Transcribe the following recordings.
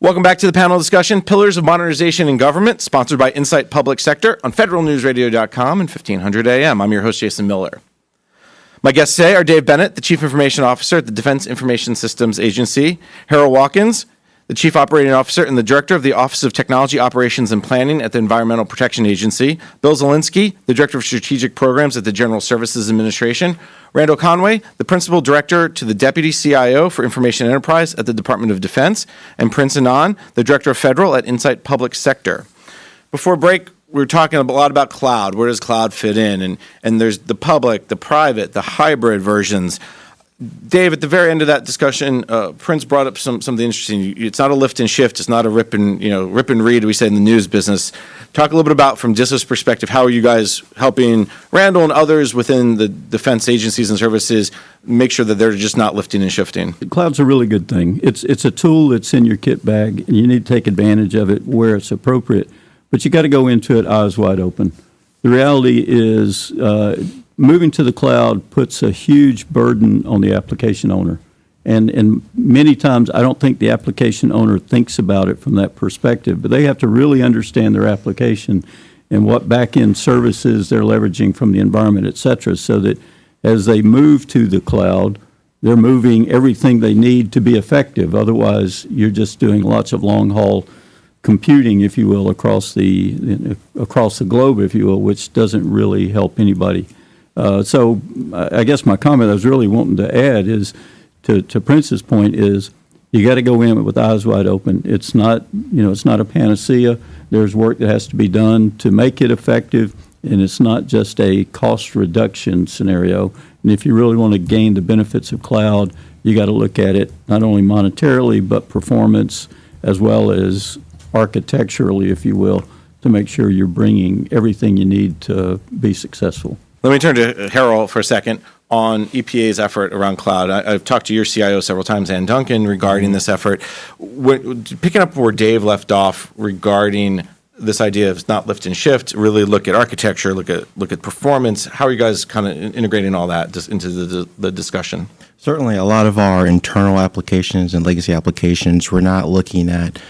Welcome back to the panel discussion, Pillars of Modernization in Government, sponsored by Insight Public Sector on federalnewsradio.com and 1500 AM. I'm your host, Jason Miller. My guests today are Dave Bennett, the Chief Information Officer at the Defense Information Systems Agency, Harrell Watkins, the Chief Operating Officer and the Director of the Office of Technology Operations and Planning at the Environmental Protection Agency, Bill Zielinski, the Director of Strategic Programs at the General Services Administration, Randall Conway, the Principal Director to the Deputy CIO for Information Enterprise at the Department of Defense, and Prince Anand, the Director of Federal at Insight Public Sector. Before break, we were talking a lot about cloud. Where does cloud fit in? And there's the public, the private, the hybrid versions. Dave, at the very end of that discussion, Prince brought up something interesting. It's not a lift and shift. It's not a rip and read, we say in the news business. Talk a little bit about, from DISA's perspective, how are you guys helping Randall and others within the defense agencies and services make sure that they're just not lifting and shifting? Cloud's a really good thing. It's a tool that's in your kit bag, and you need to take advantage of it where it's appropriate. But you got to go into it eyes wide open. The reality is moving to the cloud puts a huge burden on the application owner. And many times I don't think the application owner thinks about it from that perspective, but they have to really understand their application and what back-end services they're leveraging from the environment, et cetera, so that as they move to the cloud, they're moving everything they need to be effective. Otherwise, you're just doing lots of long-haul computing, if you will, across the globe, if you will, which doesn't really help anybody. So I guess my comment I was really wanting to add is, to Prince's point, is you got to go in with eyes wide open. It's not a panacea. There's work that has to be done to make it effective, and it's not just a cost reduction scenario. And if you really want to gain the benefits of cloud, you got to look at it not only monetarily but performance as well as architecturally, if you will, to make sure you're bringing everything you need to be successful. Let me turn to Harrell for a second on EPA's effort around cloud. I've talked to your CIO several times, Ann Duncan, regarding this effort. Picking up where Dave left off regarding this idea of not lift and shift, really look at architecture, look at performance. How are you guys kind of integrating all that just into the discussion? Certainly, a lot of our internal applications and legacy applications, we're not looking at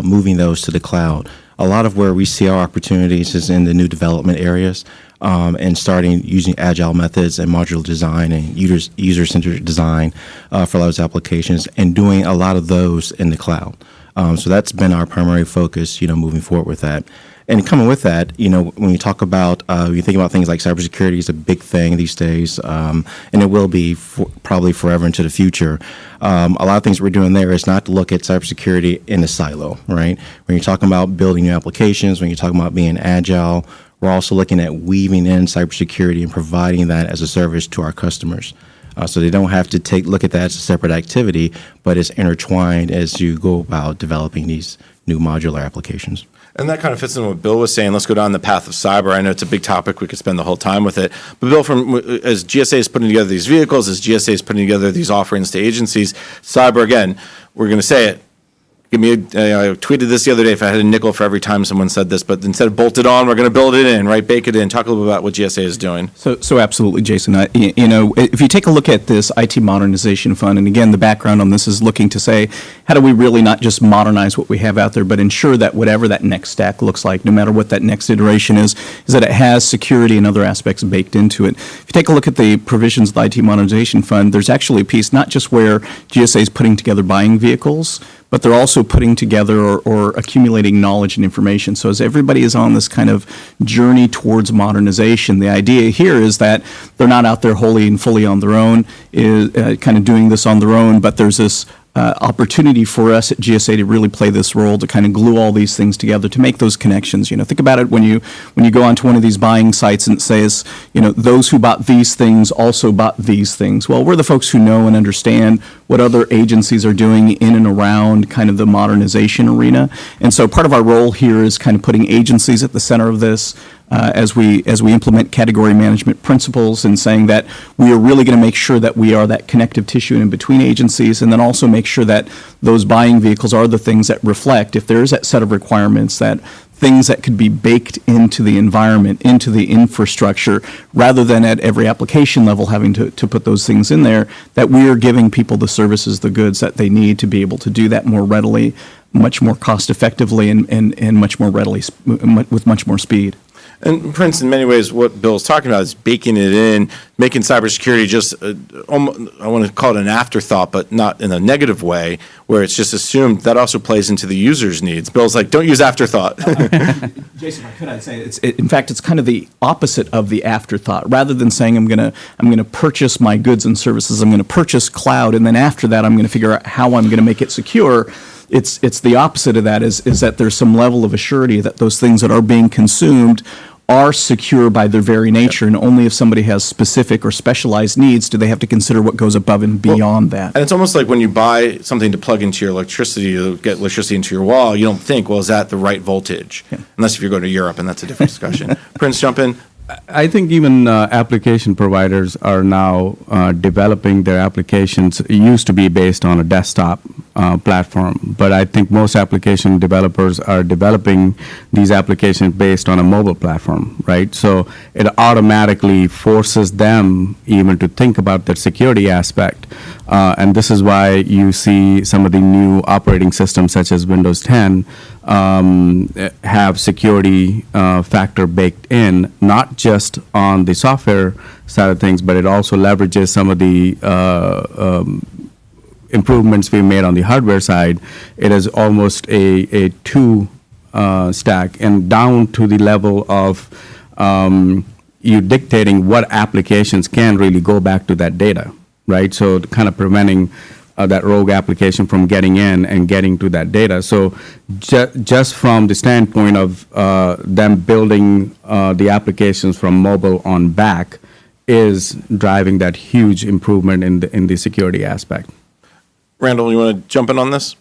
moving those to the cloud. A lot of where we see our opportunities is in the new development areas and starting using agile methods and modular design and user-centered design for a lot of those applications and doing a lot of those in the cloud. So that's been our primary focus, moving forward with that. And coming with that, when you talk about, you think about things like cybersecurity is a big thing these days, and it will be probably forever into the future. A lot of things we're doing there is not to look at cybersecurity in a silo, right? When you're talking about building new applications, when you're talking about being agile, we're also looking at weaving in cybersecurity and providing that as a service to our customers. So they don't have to look at that as a separate activity, but it's intertwined as you go about developing these new modular applications. And that kind of fits in what Bill was saying. Let's go down the path of cyber. I know it's a big topic. We could spend the whole time with it. But Bill, as GSA is putting together these vehicles, as GSA is putting together these offerings to agencies, cyber, again, we're going to say it. I tweeted this the other day, if I had a nickel for every time someone said this, but instead of bolt it on, we're going to build it in, right? Bake it in. Talk a little bit about what GSA is doing. So absolutely, Jason. If you take a look at this IT Modernization Fund, and again, the background on this is looking to say, how do we really not just modernize what we have out there, but ensure that whatever that next stack looks like, no matter what that next iteration is that it has security and other aspects baked into it. If you take a look at the provisions of the IT Modernization Fund, there's actually a piece not just where GSA is putting together buying vehicles, but they're also putting together or accumulating knowledge and information. So as everybody is on this kind of journey towards modernization, the idea here is that they're not out there wholly and fully on their own, kind of doing this on their own, but there's this opportunity for us at GSA to really play this role to kind of glue all these things together to make those connections. Think about it when you go onto one of these buying sites and it says, those who bought these things also bought these things. Well, we're the folks who know and understand what other agencies are doing in and around kind of the modernization arena. And so part of our role here is kind of putting agencies at the center of this, as we implement category management principles, and saying that we are really going to make sure that we are that connective tissue in between agencies, and then also make sure that those buying vehicles are the things that reflect, if there is that set of requirements, that things that could be baked into the environment, into the infrastructure, rather than at every application level having to put those things in there, that we are giving people the services, the goods that they need to be able to do that more readily, much more cost effectively, and much more readily, with much more speed. And Prince, in many ways, what Bill's talking about is baking it in, making cybersecurity just, I want to call it an afterthought, but not in a negative way, where it's just assumed. That also plays into the user's needs. Bill's like, don't use afterthought. Jason, if I could, I'd say in fact, it's kind of the opposite of the afterthought. Rather than saying I'm going to purchase my goods and services, I'm going to purchase cloud, and then after that I'm going to figure out how I'm going to make it secure. It's the opposite of that. Is that there's some level of assurity that those things that are being consumed are secure by their very nature, and only if somebody has specific or specialized needs do they have to consider what goes above and beyond that. And it's almost like when you buy something to plug into your electricity, to get electricity into your wall, you don't think, well, is that the right voltage? Yeah. Unless if you're going to Europe, and that's a different discussion. Prince, jump in. I think even application providers are now developing their applications. It used to be based on a desktop platform, but I think most application developers are developing these applications based on a mobile platform, right? So it automatically forces them even to think about the security aspect. And this is why you see some of the new operating systems, such as Windows 10, have security factor baked in, not just on the software side of things, but it also leverages some of the improvements we made on the hardware side. It is almost a two stack, and down to the level of you dictating what applications can really go back to that data, right? So kind of preventing that rogue application from getting in and getting to that data. So just from the standpoint of them building the applications from mobile on back is driving that huge improvement in the security aspect. Randall, you want to jump in on this?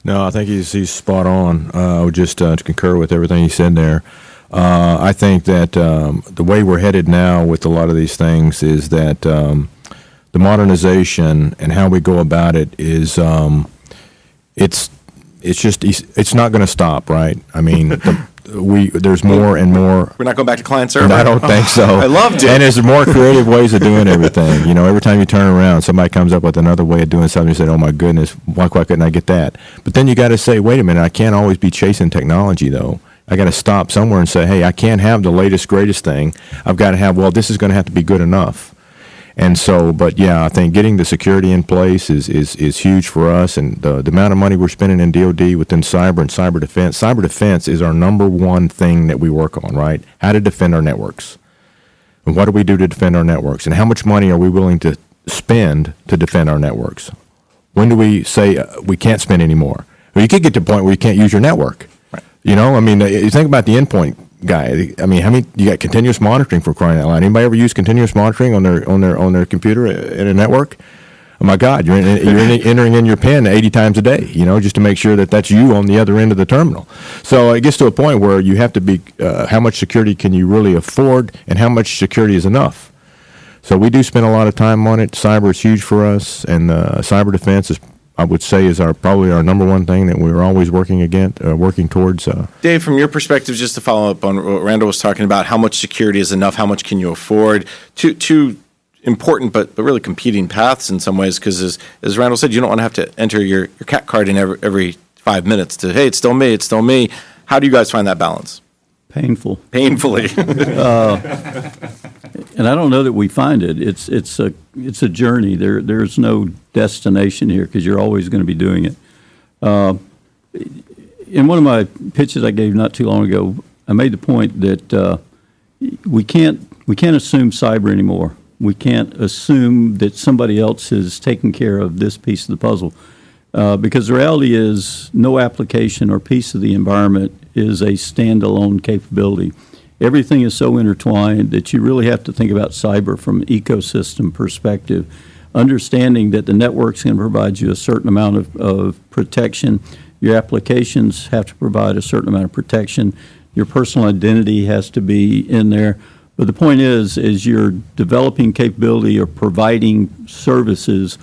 No, I think he's spot on. I would just to concur with everything he said there. I think that the way we're headed now with a lot of these things is that the modernization and how we go about it is it's not going to stop, right? I mean, there's more and more. We're not going back to client server? I don't think so. I loved it. And there's more creative ways of doing everything. You know, every time you turn around, somebody comes up with another way of doing something. You say, oh, my goodness, why couldn't I get that? But then you got to say, wait a minute, I can't always be chasing technology, though. I got to stop somewhere and say, hey, I can't have the latest, greatest thing. I've got to have, well, this is going to have to be good enough. And so, but yeah, I think getting the security in place is huge for us, and the amount of money we're spending in DoD within cyber and cyber defense. Cyber defense is our number one thing that we work on, right? How to defend our networks. And what do we do to defend our networks? And how much money are we willing to spend to defend our networks? When do we say we can't spend any more? Well, you could get to a point where you can't use your network. Right. You know, I mean, you think about the endpoint guy. I mean, how many you got continuous monitoring, for crying out loud? Anybody ever use continuous monitoring on their computer in a network? Oh my God, you're entering in your PIN 80 times a day, you know, just to make sure that that's you on the other end of the terminal. So it gets to a point where you have to be, how much security can you really afford, and how much security is enough? So we do spend a lot of time on it. Cyber is huge for us, and cyber defense is, I would say, is probably our number one thing that we're always working towards. Dave, from your perspective, just to follow up on what Randall was talking about, how much security is enough? How much can you afford? Two important but really competing paths in some ways, because as Randall said, you don't want to have to enter your cat card in every 5 minutes to, hey, it's still me, it's still me. How do you guys find that balance? Painfully. And I don't know that we find it. It's a journey. There's no destination here, because you're always going to be doing it. In one of my pitches I gave not too long ago, I made the point that we can't assume cyber anymore. We can't assume that somebody else is taking care of this piece of the puzzle, because the reality is no application or piece of the environment is a standalone capability. Everything is so intertwined that you really have to think about cyber from an ecosystem perspective, understanding that the network's going to provide you a certain amount of protection. Your applications have to provide a certain amount of protection. Your personal identity has to be in there. But the point is, as you're developing capability or providing services,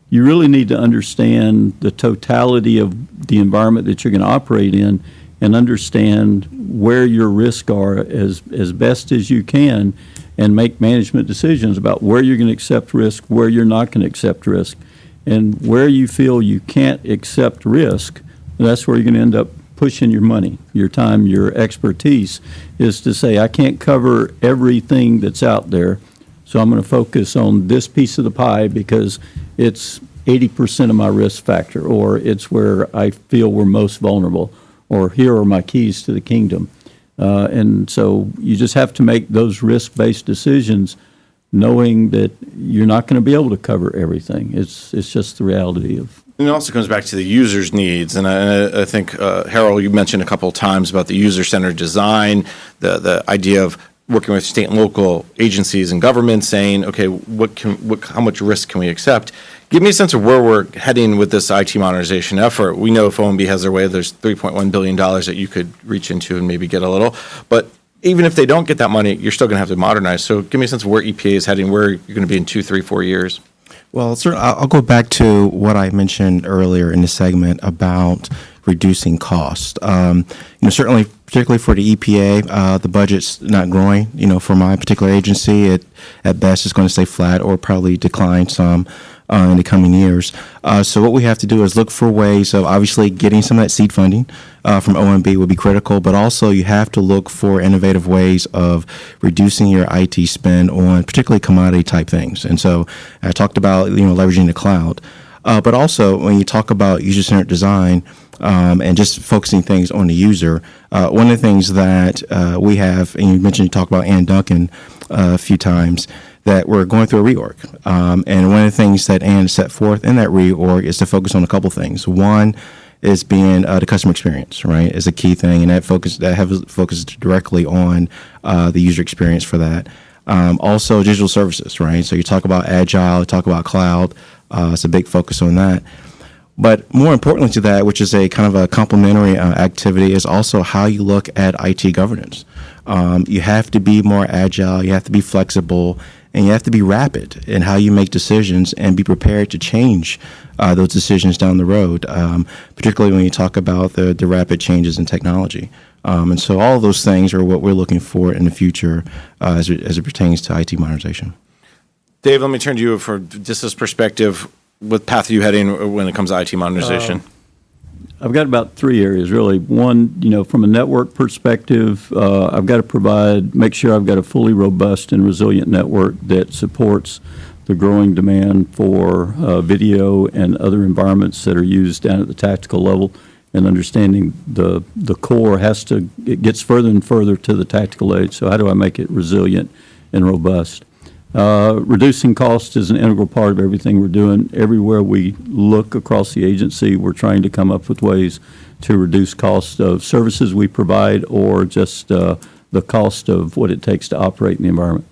you really need to understand the totality of the environment that you're going to operate in and understand where your risks are as best as you can, and make management decisions about where you're going to accept risk, where you're not going to accept risk. And where you feel you can't accept risk, that's where you're going to end up pushing your money, your time, your expertise, is to say, I can't cover everything that's out there, so I'm going to focus on this piece of the pie because it's 80% of my risk factor, or it's where I feel we're most vulnerable, or here are my keys to the kingdom. And so you just have to make those risk-based decisions knowing that you're not going to be able to cover everything. It's just the reality of. And it also comes back to the user's needs. And I think, Harrell, you mentioned a couple of times about the user-centered design, the idea of working with state and local agencies and governments saying, okay, how much risk can we accept? Give me a sense of where we're heading with this IT modernization effort. We know if OMB has their way, there's $3.1 billion that you could reach into and maybe get a little. But even if they don't get that money, you're still going to have to modernize. So give me a sense of where EPA is heading, where you're going to be in 2, 3, 4 years. Well, sir, I'll go back to what I mentioned earlier in the segment about reducing cost. Certainly, particularly for the EPA, the budget's not growing. For my particular agency, it at best is going to stay flat or probably decline some in the coming years. So what we have to do is look for ways of obviously getting some of that seed funding from OMB would be critical, but also you have to look for innovative ways of reducing your IT spend on particularly commodity type things. And so I talked about leveraging the cloud, but also when you talk about user-centered design and just focusing things on the user, one of the things that we have, and you talked about Ann Duncan a few times, that we're going through a reorg. And one of the things that Ann set forth in that reorg is to focus on a couple things. One is being the customer experience, right, is a key thing, and that focuses directly on the user experience for that. Also, digital services, right? So you talk about agile, you talk about cloud. It's a big focus on that. But more importantly to that, which is a kind of a complementary activity, is also how you look at IT governance. You have to be more agile, you have to be flexible, and you have to be rapid in how you make decisions and be prepared to change those decisions down the road, particularly when you talk about the rapid changes in technology. And so all of those things are what we're looking for in the future as it pertains to IT modernization. Dave, let me turn to you for just this perspective. What path are you heading when it comes to IT modernization? I've got about 3 areas, really. One, from a network perspective, I've got to make sure I've got a fully robust and resilient network that supports the growing demand for video and other environments that are used down at the tactical level, and understanding the core it gets further and further to the tactical edge. So how do I make it resilient and robust? Reducing cost is an integral part of everything we're doing. Everywhere we look across the agency, we're trying to come up with ways to reduce cost of services we provide, or just the cost of what it takes to operate in the environment.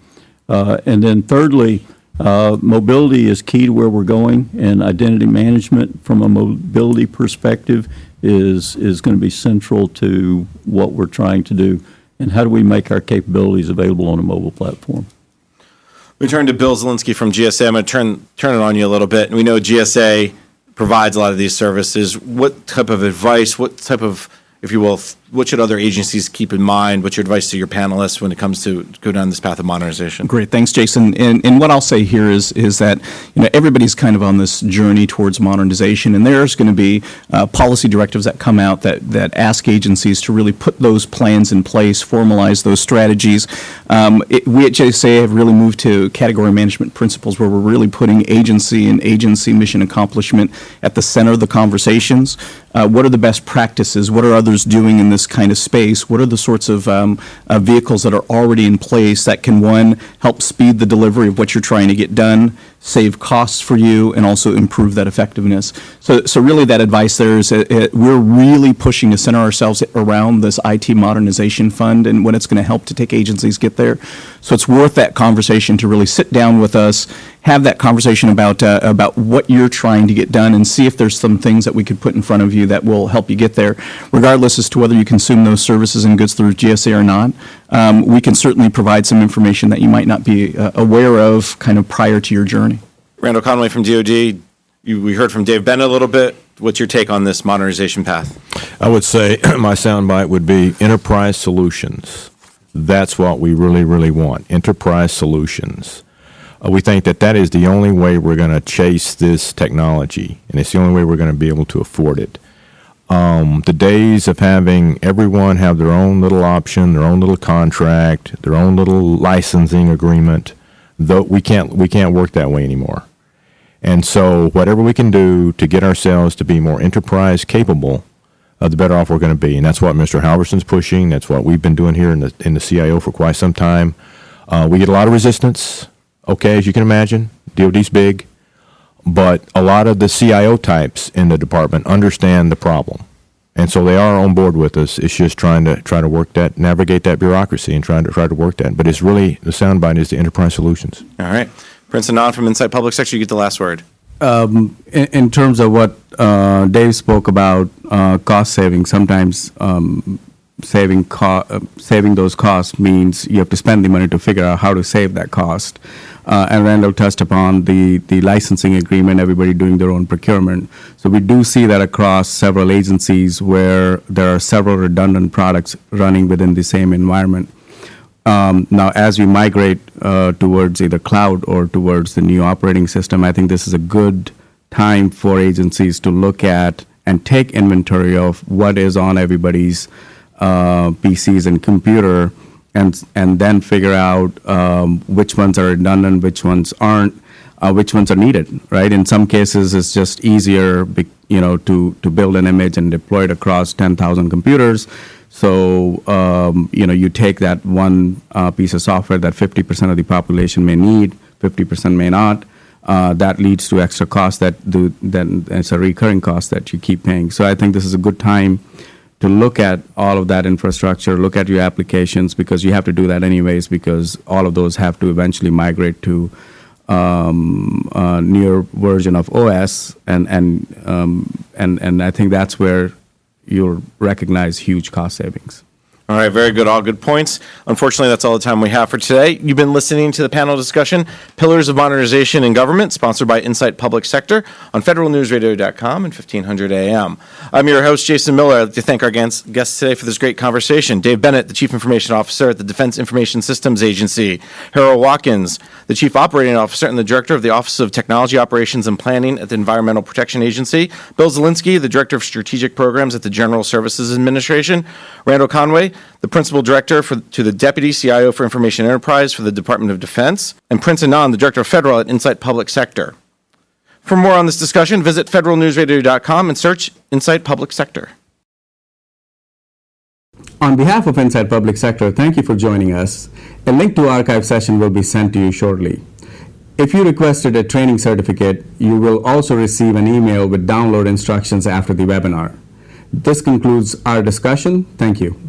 And then thirdly, mobility is key to where we're going, and identity management from a mobility perspective is going to be central to what we're trying to do. And how do we make our capabilities available on a mobile platform? We turn to Bill Zielinski from GSA. I'm going to turn it on you a little bit. And we know GSA provides a lot of these services. What type of advice, what type of, if you will, what should other agencies keep in mind? What's your advice to your panelists when it comes to go down this path of modernization? Great, thanks, Jason. And what I'll say here is that everybody's kind of on this journey towards modernization, and there's going to be policy directives that come out that ask agencies to really put those plans in place, formalize those strategies. We at GSA have really moved to category management principles, where we're really putting agency and agency mission accomplishment at the center of the conversations. What are the best practices? What are others doing in this kind of space? What are the sorts of vehicles that are already in place that can, one, help speed the delivery of what you're trying to get done, save costs for you, and also improve that effectiveness? So really that advice there is we're really pushing to center ourselves around this IT modernization fund and what it's going to help to take agencies get there. So it's worth that conversation to really sit down with us have that conversation about what you're trying to get done and see if there's some things that we could put in front of you that will help you get there, regardless as to whether you consume those services and goods through GSA or not. We can certainly provide some information that you might not be aware of kind of prior to your journey. Randall Conway from DOD. We heard from Dave Bennett a little bit. What's your take on this modernization path? I would say my soundbite would be enterprise solutions. That's what we really, really want, enterprise solutions. We think that that is the only way we're going to chase this technology, and it's the only way we're going to be able to afford it. The days of having everyone have their own little option, their own little contract, their own little licensing agreement, though we can't work that way anymore. And so whatever we can do to get ourselves to be more enterprise capable, the better off we're going to be. And that's what Mr. Halverson's pushing. That's what we've been doing here in the CIO for quite some time. We get a lot of resistance, okay, as you can imagine. DOD's big. But a lot of the CIO types in the department understand the problem. And so they are on board with us. It's just trying to work that, navigate that bureaucracy and try to work that. But it's really, the soundbite is the enterprise solutions. All right. Prince Anand from Insight Public Sector, you get the last word. In terms of what Dave spoke about, cost saving, sometimes saving those costs means you have to spend the money to figure out how to save that cost. And Randall touched upon the licensing agreement, everybody doing their own procurement. So we do see that across several agencies where there are several redundant products running within the same environment. Now, as we migrate towards either cloud or towards the new operating system, I think this is a good time for agencies to look at and take inventory of what is on everybody's PCs and computer, and then figure out which ones are redundant, which ones aren't, which ones are needed. Right? In some cases, it's just easier, to build an image and deploy it across 10,000 computers. So, you take that one piece of software that 50% of the population may need, 50% may not. That leads to extra costs then it's a recurring cost that you keep paying. So I think this is a good time to look at all of that infrastructure, look at your applications, because you have to do that anyways, because all of those have to eventually migrate to a newer version of OS, and I think that's where you'll recognize huge cost savings. All right, very good. All good points. Unfortunately, that's all the time we have for today. You've been listening to the panel discussion, Pillars of Modernization in Government, sponsored by Insight Public Sector on federalnewsradio.com and 1500 AM. I'm your host, Jason Miller. I'd like to thank our guests today for this great conversation. Dave Bennett, the Chief Information Officer at the Defense Information Systems Agency. Harrell Watkins, the Chief Operating Officer and the Director of the Office of Technology Operations and Planning at the Environmental Protection Agency. Bill Zielinski, the Director of Strategic Programs at the General Services Administration. Randall Conway, the Principal Director to the Deputy CIO for Information Enterprise for the Department of Defense, and Prince Anand, the Director of Federal at Insight Public Sector. For more on this discussion, visit federalnewsradio.com and search Insight Public Sector. On behalf of Insight Public Sector, thank you for joining us. A link to archive session will be sent to you shortly. If you requested a training certificate, you will also receive an email with download instructions after the webinar. This concludes our discussion. Thank you.